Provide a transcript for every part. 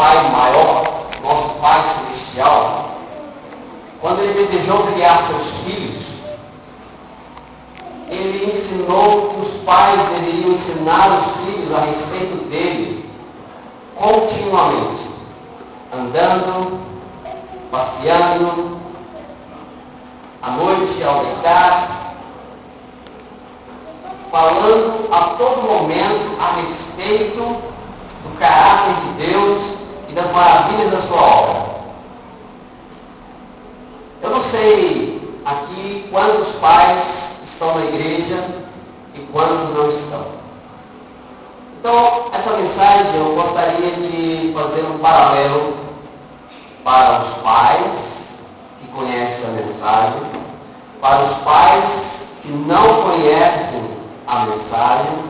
Pai maior, nosso Pai celestial, quando Ele desejou criar seus filhos, Ele ensinou que os pais deveriam ensinar os filhos a respeito dele continuamente, andando, passeando, à noite ao deitar, falando a todo momento a respeito do caráter de Deus e das maravilhas da sua obra. Eu não sei aqui quantos pais estão na igreja e quantos não estão. Então, essa mensagem eu gostaria de fazer um paralelo para os pais que conhecem a mensagem, para os pais que não conhecem a mensagem,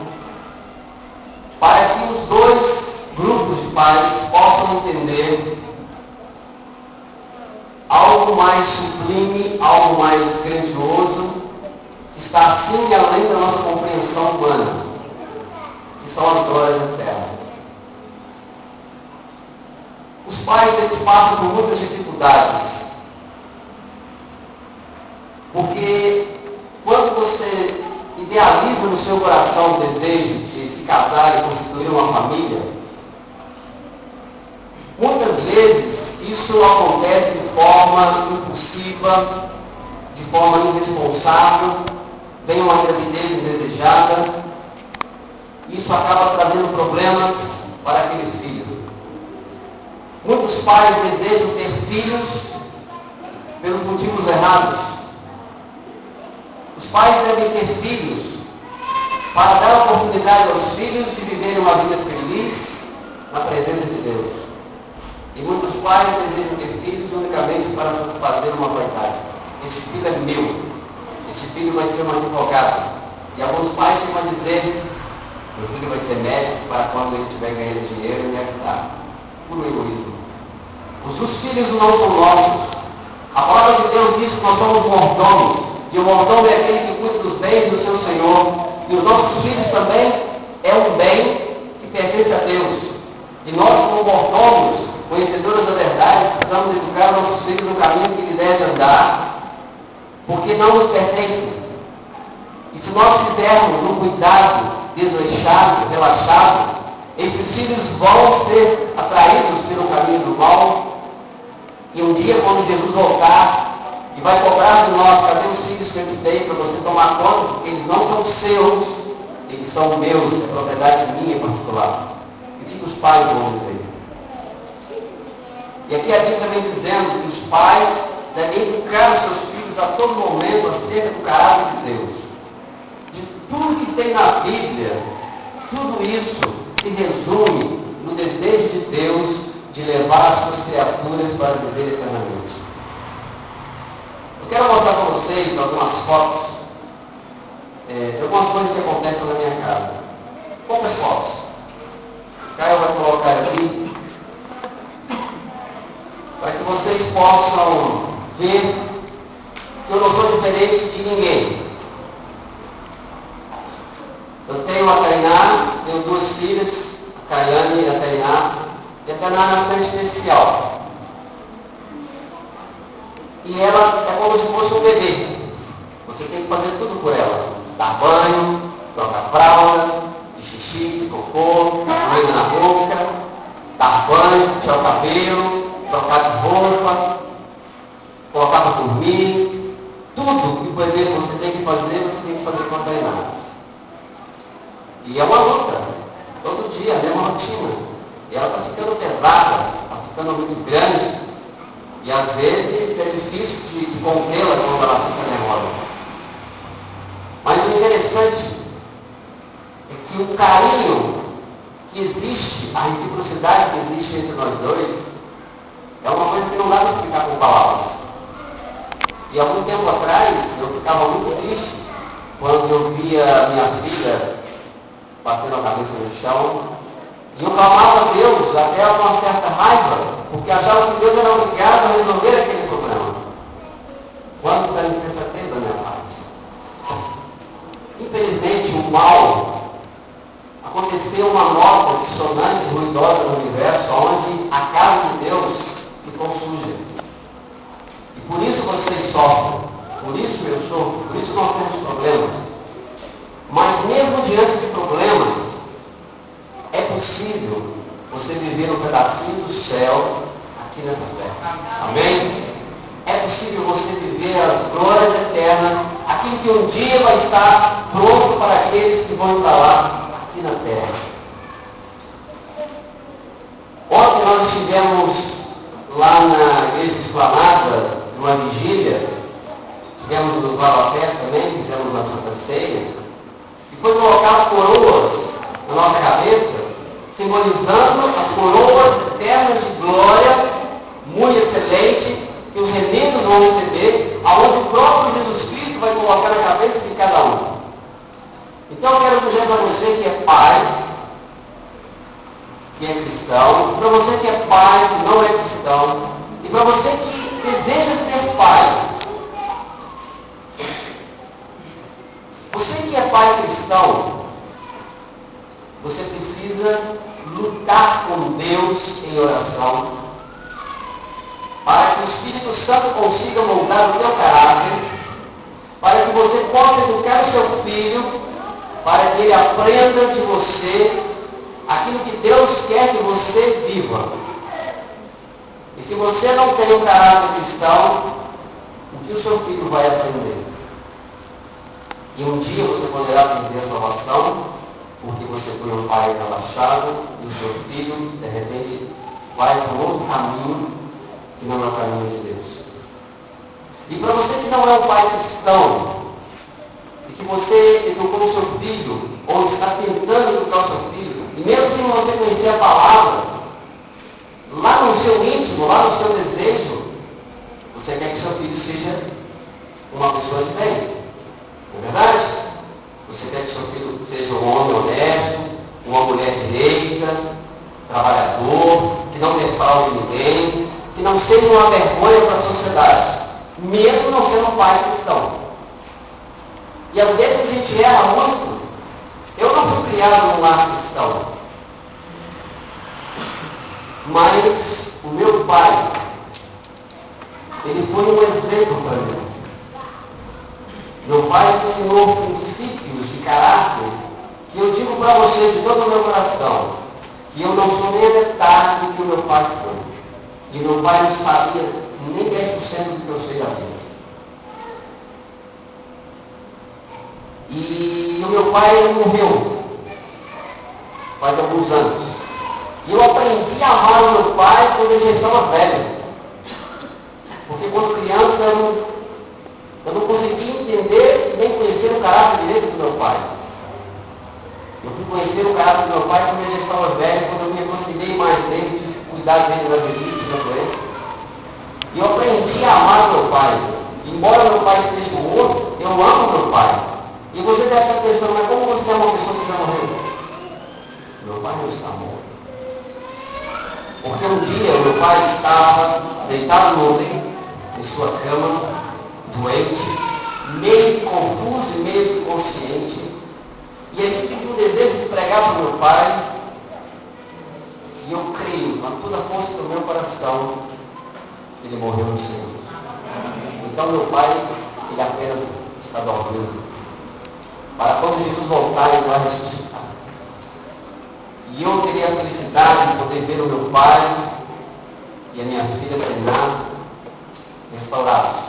para que os dois grupos de pais possam entender algo mais sublime, algo mais grandioso, que está acima e além da nossa compreensão humana, que são as glórias eternas. Os pais, eles passam por muitas dificuldades, porque quando você idealiza no seu coração o desejo de se casar e constituir uma família, muitas vezes isso acontece de forma impulsiva, de forma irresponsável, vem uma gravidez indesejada, isso acaba trazendo problemas para aquele filho. Muitos pais desejam ter filhos pelos motivos errados. Os pais devem ter filhos para dar oportunidade aos filhos de viverem uma vida feliz na presença de Deus. E muitos pais desejam ter filhos unicamente para satisfazer uma vaidade. Esse filho é meu. Esse filho vai ser um advogado. E alguns pais chegam a dizer: meu filho vai ser médico para quando ele estiver ganhando dinheiro me ajudar. Puro egoísmo. Os filhos não são nossos. A palavra de Deus diz que nós somos mordomos. E o mordomo é aquele que cuida dos bens do seu Senhor. E os nossos filhos também é um bem que pertence a Deus. E nós, como mordomos, conhecedores da verdade, precisamos educar nossos filhos no caminho que eles devem andar, porque não nos pertencem. E se nós fizermos um cuidado desleixado, relaxado, esses filhos vão ser atraídos pelo caminho do mal, e um dia, quando Jesus voltar e vai cobrar de nós: cadê os filhos que eu te dei para você tomar conta? Porque eles não são seus, eles são meus, é propriedade minha em particular. E o que os pais vão dizer? E aqui a Bíblia vem dizendo que os pais devem educar os seus filhos a todo momento acerca do caráter de Deus. De tudo que tem na Bíblia, tudo isso se resume no desejo de Deus de levar as suas criaturas para viver eternamente. Eu quero mostrar para vocês algumas fotos de algumas coisas que acontecem na minha casa. Poucas fotos. Caio vai colocar aqui para que vocês possam ver que eu não sou diferente de ninguém. Eu tenho a Tainá, tenho duas filhas, a Caiane e a Tainá. E a Tainá nasceu especial. E ela é como se fosse um bebê. Você tem que fazer tudo por ela. Dar banho, trocar fralda, de xixi, de cocô, banho na boca, dar banho, tirar o cabelo, trocar de roupa, colocar para dormir. Tudo que o bebê você tem que fazer com a Tainá. E é uma luta. Todo dia, a mesma rotina. E ela está ficando pesada, está ficando muito grande. E às vezes é difícil de contê-la quando ela fica nervosa. Mas o interessante é que o carinho que existe, a reciprocidade que existe entre nós dois, é uma coisa que não dá para explicar com palavras. E algum tempo atrás, eu ficava muito triste quando eu via a minha filha batendo a cabeça no chão. E eu clamava a Deus até uma certa raiva, porque achava que Deus era obrigado a resolver aquele problema. Quando da insensatez da minha parte. Infelizmente, o mal aconteceu uma nota dissonante, ruidosa no universo, onde a viver um pedacinho do céu aqui nessa terra. Amém? É possível você viver as glórias eternas, aquilo que um dia vai estar pronto para aqueles que vão para lá, aqui na terra. Ontem nós estivemos lá na igreja Esplanada, numa vigília, tivemos no Valafé também, fizemos uma Santa Ceia, e foi colocar coroas na nossa cabeça, simbolizando as coroas eternas de glória, muito excelente, que os remidos vão receber, aonde o próprio Jesus Cristo vai colocar na cabeça de cada um. Então eu quero dizer para você que é pai, que é cristão, para você que é pai, que não é cristão, e para você que deseja ser pai. Você que é pai cristão, você precisa lutar com Deus em oração, para que o Espírito Santo consiga moldar o teu caráter, para que você possa educar o seu filho, para que ele aprenda de você aquilo que Deus quer que você viva. E se você não tem um caráter cristão, o que o seu filho vai aprender? E um dia você poderá perder a salvação, porque você foi um pai relaxado, e o seu filho, de repente, vai por outro caminho, que não é o caminho de Deus. E para você que não é um pai cristão, e que você educou o seu filho, ou está tentando educar o seu filho, e mesmo sem você conhecer a palavra, lá no seu íntimo, lá no seu desejo, você quer que seu filho seja uma pessoa de bem. Não é verdade? Você quer que seu filho seja um homem honesto, uma mulher direita, trabalhador, que não defraude ninguém, que não seja uma vergonha para a sociedade, mesmo não sendo um pai cristão. E às vezes a gente erra muito. Eu não fui criado num lar cristão, mas o meu pai, ele foi um exemplo para mim. Meu pai me ensinou princípios de caráter que eu digo para você de todo o meu coração, que eu não sou nem a metade do que o meu pai foi. E meu pai não sabia nem 10% do que eu sei da vida. E o meu pai morreu faz alguns anos. E eu aprendi a amar o meu pai quando ele já estava velho. Porque quando criança eu não conseguia entender nem conhecer o caráter direito do meu pai. Eu fui conhecer o caráter do meu pai quando ele já estava velho, quando eu me aproximei mais dele, tive que cuidar dele na velhice, na doença. E eu aprendi a amar meu pai. Embora meu pai esteja morto, eu amo meu pai. E você deve estar pensando, mas como você ama uma pessoa que já morreu? Meu pai não está morto. Porque um dia meu pai estava deitado no leito, em sua cama, doente, meio confuso e meio inconsciente. E ele tive um desejo de pregar para o meu pai. E eu creio, com toda a força do meu coração, que ele morreu no Senhor. Então meu pai, ele apenas está dormindo. Para quando Jesus voltar, ele vai ressuscitar. E eu teria a felicidade de poder ver o meu pai e a minha filha treinar, restaurados.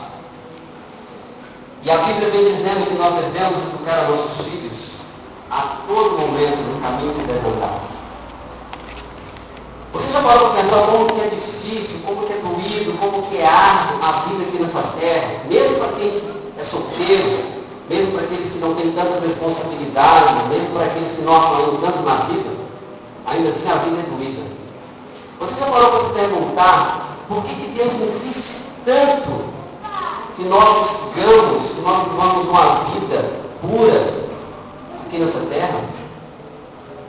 E a Bíblia vem dizendo que nós devemos educar nossos filhos a todo momento no caminho que devem andar. Você já parou para pensar como que é difícil, como que é doído, como que é árduo a vida aqui nessa terra, mesmo para quem é solteiro, mesmo para aqueles que não têm tantas responsabilidades, mesmo para aqueles que não apoiam tanto na vida, ainda assim a vida é doída. Você já parou para se perguntar por que Deus insiste tanto que nós sigamos, que nós vivamos uma vida pura aqui nessa terra?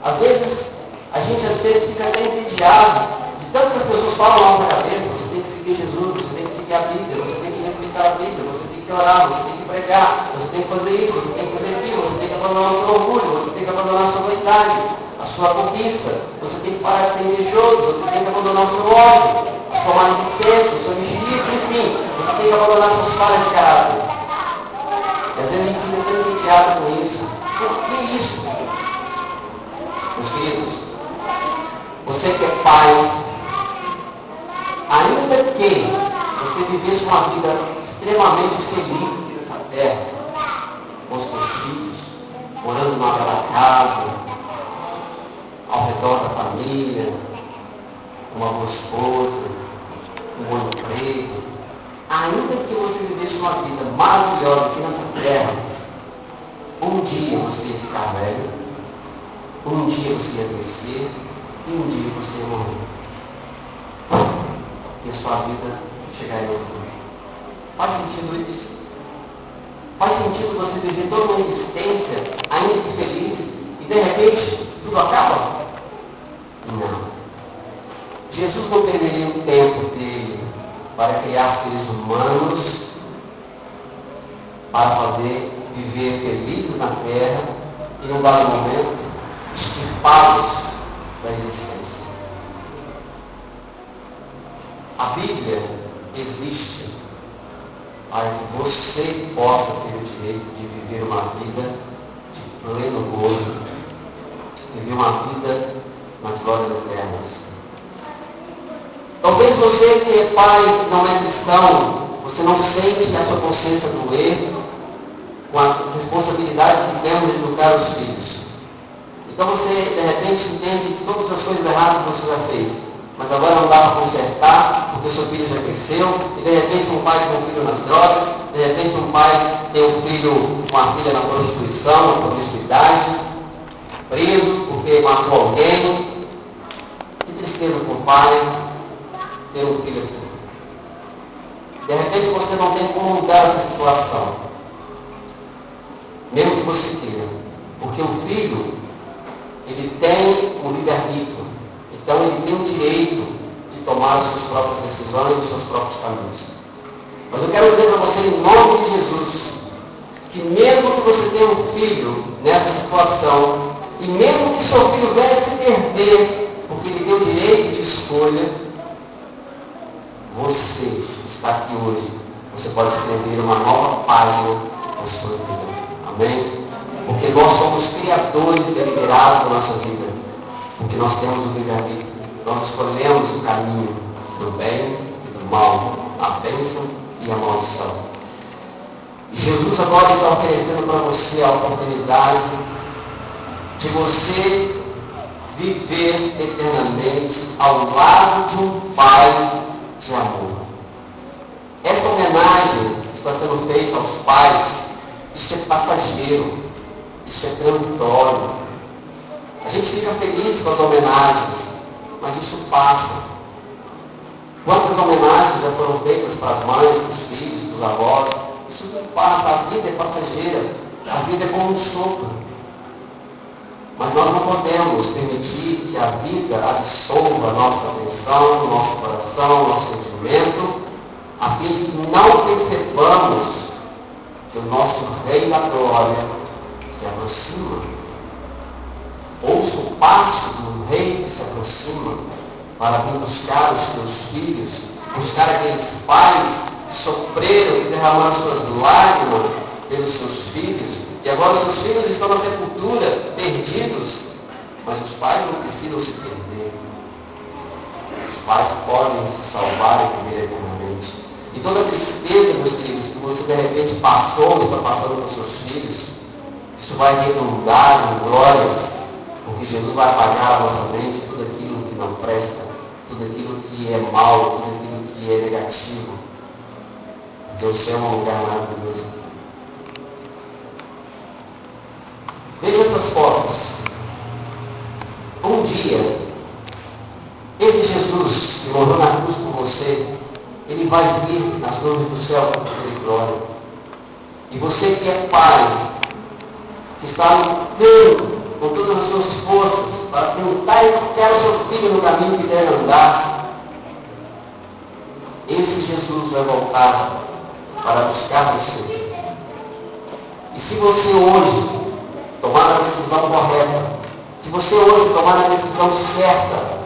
Às vezes, a gente fica até entediado de tantas pessoas falam na nossa cabeça: você tem que seguir Jesus, você tem que seguir a Bíblia, você tem que respeitar a Bíblia, você tem que orar, você tem que pregar, você tem que fazer isso, você tem que fazer aquilo, você tem que abandonar o seu orgulho, você tem que abandonar a sua vaidade, a sua conquista, você tem que parar de ser invejoso, você tem que abandonar o seu ódio, a sua maledicência, o seu mexerico, enfim, você tem que abandonar suas falhas de caráter. E às vezes a gente fica tão entediado com isso. Por que isso? Meus queridos, você que é pai, uma vida extremamente feliz aqui nessa terra, com os teus filhos, morando numa bela casa, ao redor da família, com uma boa esposa, um bom emprego. Ainda que você vivesse uma vida maravilhosa aqui nessa terra, um dia você ia ficar velho, um dia você ia crescer e um dia você ia morrer. E a sua vida chegaria ao fim. Faz sentido isso? Faz sentido você viver toda uma existência ainda que feliz e de repente tudo acaba? Não. Jesus não perderia o tempo dele para criar seres humanos, para fazer viver felizes na terra e num dado momento extirpados da existência. A Bíblia existe para que você possa ter o direito de viver uma vida de pleno gozo, viver uma vida nas glórias eternas. Talvez você que é pai e não é cristão, você não sente a sua consciência do erro, com a responsabilidade que temos de educar os filhos. Então você, de repente, entende que todas as coisas erradas que você já fez, mas agora não dá para consertar, porque o seu filho já cresceu, e de repente um pai tem um filho nas drogas, de repente um pai tem um filho, uma filha na prostituição, na promiscuidade, preso porque matou alguém. Que tristeza para o pai ter um filho assim. De repente você não tem como mudar essa situação, mesmo que você queira, porque o filho, ele tem o livre-arbítrio, então ele tem o direito de tomar as suas próprias decisões e os seus próprios caminhos. Mas eu quero dizer para você, em nome de Jesus, que mesmo que você tenha um filho nessa situação, e mesmo que seu filho venha se perder, porque ele tem o direito de escolha, você está aqui hoje, você pode escrever uma nova página na sua vida. Amém? Porque nós somos criadores deliberados da nossa vida. Porque nós temos o livre-arbítrio. Nós escolhemos o caminho do bem e do mal, a bênção e a maldição. E Jesus agora está oferecendo para você a oportunidade de você viver eternamente ao lado de um Pai de amor. Essa homenagem que está sendo feita aos pais, isso é passageiro, isso é transitório. A gente fica feliz com as homenagens, mas isso passa. Quantas homenagens já foram feitas para as mães, para os filhos, para os avós? Isso não passa, a vida é passageira, a vida é como um sopro. Mas nós não podemos permitir que a vida absorva a nossa atenção, o nosso coração, o nosso sentimento, a fim de que não percebamos que o nosso Rei da Glória se aproxima. Ouço parte do Rei que se aproxima para vir buscar os seus filhos, buscar aqueles pais que sofreram e derramaram suas lágrimas pelos seus filhos, e agora os seus filhos estão na sepultura, perdidos, mas os pais não precisam se perder. Os pais podem se salvar e viver eternamente. E toda a tristeza, meus queridos, que você de repente passou ou está passando com seus filhos, isso vai redundar em glórias, porque Jesus vai apagar a nossa mente tudo aquilo que não presta, tudo aquilo que é mal, tudo aquilo que é negativo. Porque o céu é um lugar maravilhoso. Veja essas fotos. Um dia, esse Jesus que morreu na cruz por você, ele vai vir nas nuvens do céu com poder e glória. E você que é pai, que está lutando com todas as suas forças para tentar educar o seu filho no caminho que deve andar, esse Jesus vai voltar para buscar você. E se você hoje tomar a decisão correta, se você hoje tomar a decisão certa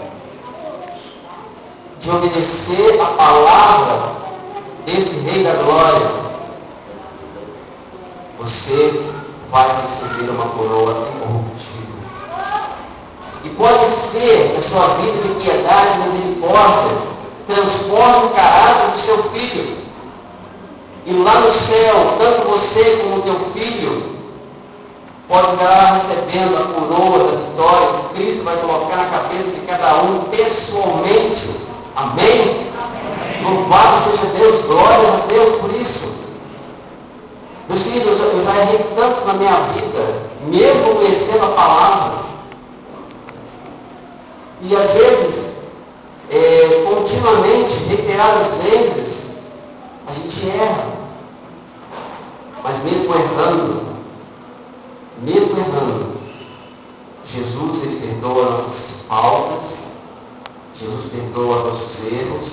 de obedecer a palavra desse Rei da Glória, você vai receber uma coroa incorruptível. E pode ser que a sua vida de piedade e misericórdia transforme o caráter do seu filho, E lá no céu, tanto você como o teu filho pode estar recebendo a coroa da vitória que Cristo vai colocar na cabeça de cada um pessoalmente. Amém? Louvado seja Deus, glória a Deus por isso. Meus queridos, eu já errei tanto na minha vida, mesmo conhecendo a palavra. E às vezes, continuamente, reiteradas vezes, a gente erra. Mas mesmo errando, Jesus, Ele perdoa nossas faltas, Jesus perdoa nossos erros,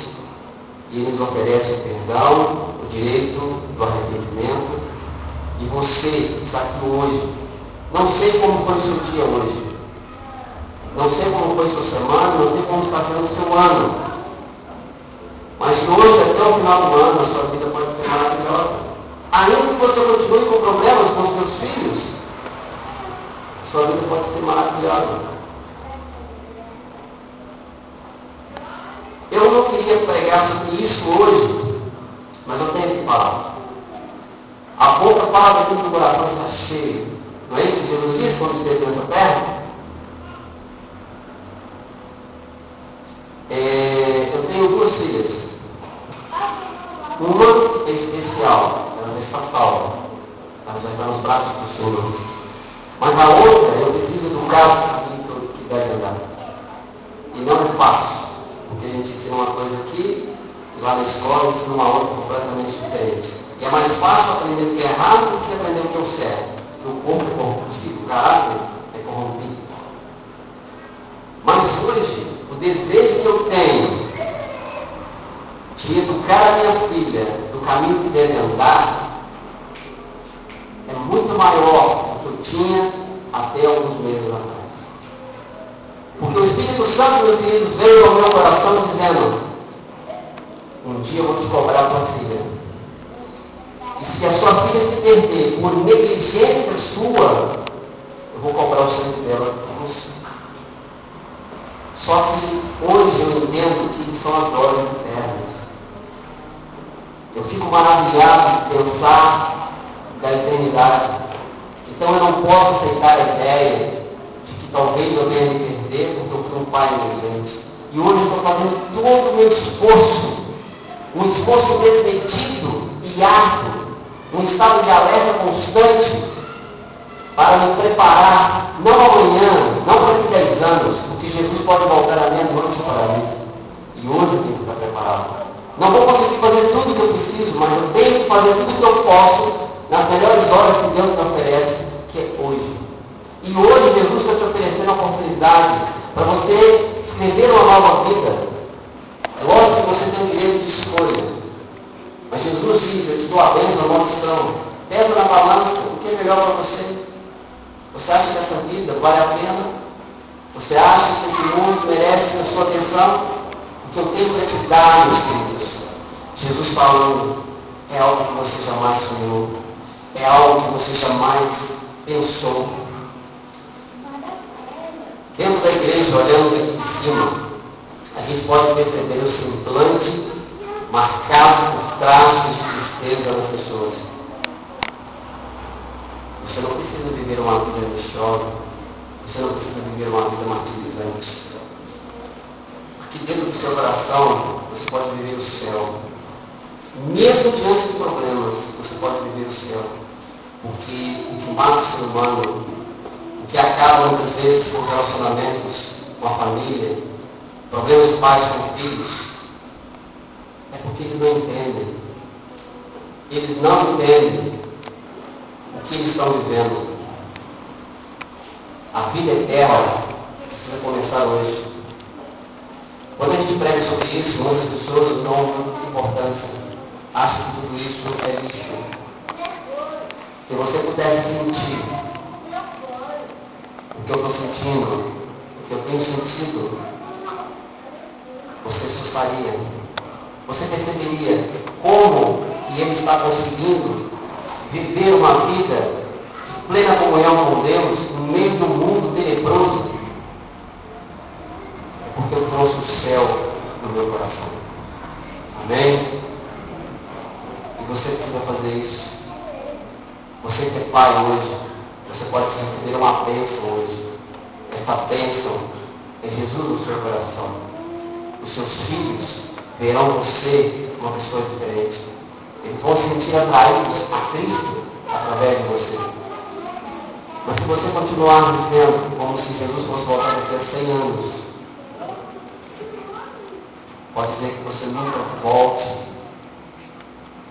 e Ele nos oferece o perdão, o direito do arrependimento. E você que está aqui hoje, não sei como foi o seu dia hoje, não sei como foi a sua semana, não sei como está sendo o seu ano, mas hoje, até o final do ano, a sua vida pode ser maravilhosa. Ainda que você continue com problemas com os seus filhos, sua vida pode ser maravilhosa. Eu não queria pregar sobre isso hoje, mas eu tenho que falar. A boca fala daquilo que o coração está cheio. Não é isso que Jesus disse quando esteve nessa terra? Eu tenho duas filhas. Uma é especial, ela já está salva. Ela já está nos braços do Senhor. Mas a outra, eu preciso educar o caminho que deve andar. E não é fácil, porque a gente ensina uma coisa aqui, e lá na escola ensina uma outra completamente diferente. E é mais fácil aprender o que é errado do que aprender o que é o certo. Porque o corpo é corruptível, o caráter é corrompido. Mas hoje, o desejo que eu tenho de educar a minha filha do caminho que deve andar é muito maior do que eu tinha até alguns meses atrás. Porque o Espírito Santo, meus queridos, veio ao meu coração dizendo: um dia eu vou te cobrar a tua filha. E se a sua filha se perder por negligência sua, eu vou cobrar o sangue dela por você. Só que hoje eu entendo que são as glórias eternas. Eu fico maravilhado de pensar da eternidade. Então eu não posso aceitar a ideia de que talvez eu venha me perder porque eu fui um pai negligente. E hoje eu estou fazendo todo o meu esforço, um esforço desmedido e árduo, um estado de alerta constante para me preparar, não amanhã, não para daqui 10 anos, porque Jesus pode voltar à meia-noite para mim. E hoje eu tenho que estar preparado. Não vou conseguir fazer tudo o que eu preciso, mas eu tenho que fazer tudo o que eu posso nas melhores horas que Deus me oferece, que é hoje. E hoje Jesus está te oferecendo a oportunidade para você escrever uma nova vida. É lógico que você tem o direito de escolha. Mas Jesus diz: eu te dou a bênção, a maldição. Pesa na balança o que é melhor para você. Você acha que essa vida vale a pena? Você acha que esse mundo merece a sua atenção? O que eu tenho para te dar, meus queridos, Jesus falando, é algo que você jamais sonhou. É algo que você jamais pensou. Dentro da igreja, olhando aqui de cima, a gente pode perceber o semblante marcado por traços de tristeza nas pessoas. Você não precisa viver uma vida angustiosa. Você não precisa viver uma vida martirizante. Porque dentro do seu coração, você pode viver o céu. Mesmo diante de problemas, você pode viver o céu. Porque o que mata o ser humano, o que acaba muitas vezes com relacionamentos com a família, problemas de pais com filhos, é porque eles não entendem. Eles não entendem o que eles estão vivendo. A vida eterna precisa começar hoje. Quando a gente prega sobre isso, muitas pessoas não dão muita importância. Acham que tudo isso é lixo. Se você pudesse sentir o que eu estou sentindo, o que eu tenho sentido, você assustaria. Você perceberia como que ele está conseguindo viver uma vida de plena comunhão com Deus no meio de um mundo tenebroso. É porque eu trouxe o céu no meu coração. Amém? E você precisa fazer isso. Você que é pai hoje, você pode receber uma bênção hoje. Essa bênção é Jesus no seu coração. Os seus filhos verão você uma pessoa diferente. Eles vão se sentir atraídos a Cristo através de você. Mas se você continuar vivendo como se Jesus fosse voltar daqui a 100 anos, pode ser que você nunca volte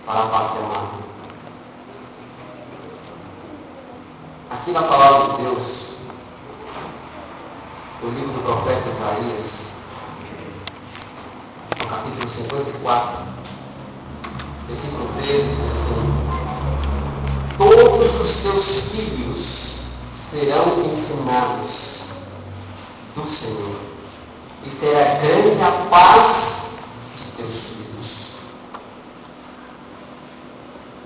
para a pátria amada. Aqui na palavra de Deus, no livro do profeta Isaías, no capítulo 54, versículo 13, diz assim: todos os teus filhos serão ensinados do Senhor, e será grande a paz de teus filhos.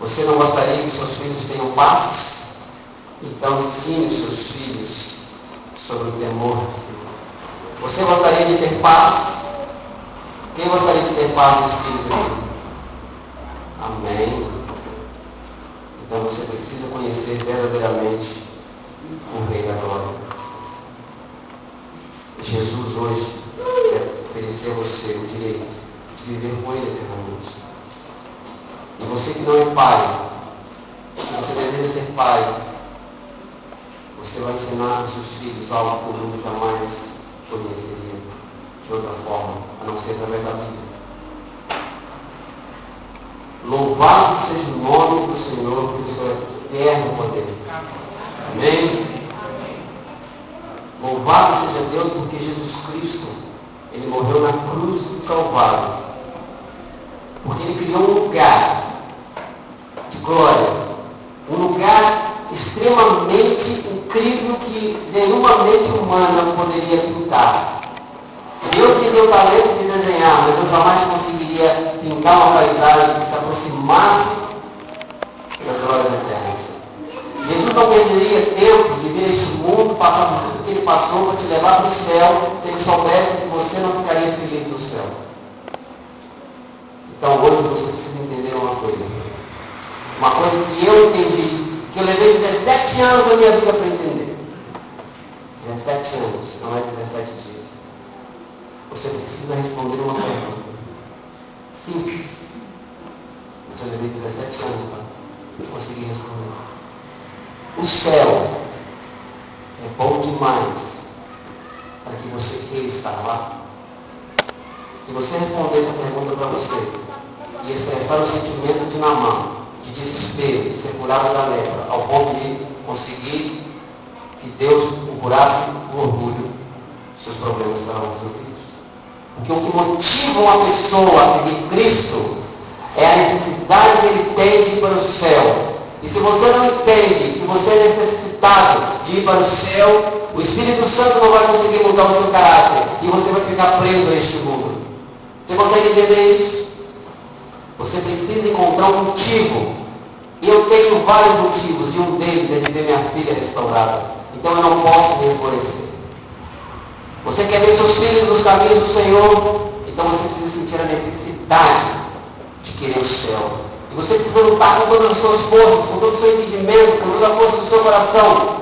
Você não gostaria que seus filhos tenham paz? Então ensine seus filhos sobre o temor de Deus. Você gostaria de ter paz? Quem gostaria de ter paz no Espírito? Amém. Então você precisa conhecer verdadeiramente o Rei da Glória. Jesus hoje quer oferecer a você o direito de viver com Ele eternamente. E você que não é pai, se você deseja ser pai, você vai ensinar aos seus filhos algo que o mundo jamais conheceria de outra forma, a não ser através da Bíblia. Louvado seja o nome do Senhor pelo seu eterno poder. Amém? Louvado seja Deus porque Jesus Cristo, Ele morreu na cruz do Calvário. Porque Ele criou um lugar de glória. Um lugar extremamente incrível que nenhuma mente humana poderia pintar. Deus me deu o talento de desenhar, mas eu jamais conseguiria pintar uma paisagem que se aproximasse das glórias eternas. Jesus não perderia tempo de vir a este mundo, passar por tudo que Ele passou para te levar para o céu, se Ele soubesse que você não ficaria feliz no céu. Então hoje você precisa entender uma coisa. Uma coisa que eu entendi, que eu levei 17 anos da minha vida para entender. 17 anos, não é 17 dias. Você precisa responder uma pergunta simples. Eu levei 17 anos para conseguir responder. O céu é bom demais para que você queira estar lá? Se você responder essa pergunta para você e expressar o sentimento de Naamã, de desespero, de ser curado da lepra, ao ponto de conseguir que Deus o curasse do orgulho, seus problemas estarão resolvidos. Porque o que motiva uma pessoa a seguir Cristo é a necessidade que ele tem de ir para o céu. E se você não entende que você é necessitado de ir para o céu, o Espírito Santo não vai conseguir mudar o seu caráter e você vai ficar preso a este mundo. Você consegue entender isso? Você precisa encontrar um motivo. E eu tenho vários motivos, e um deles é de ver minha filha restaurada. Então eu não posso me esmorecer. Você quer ver seus filhos nos caminhos do Senhor? Então você precisa sentir a necessidade de querer o céu. E você precisa lutar com todas as suas forças, com todo o seu entendimento, com toda a força do seu coração.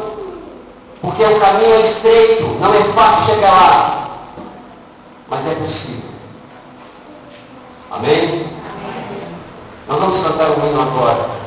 Porque o caminho é estreito, não é fácil chegar lá. Mas é possível. Amém? Nós vamos cantar um hino agora.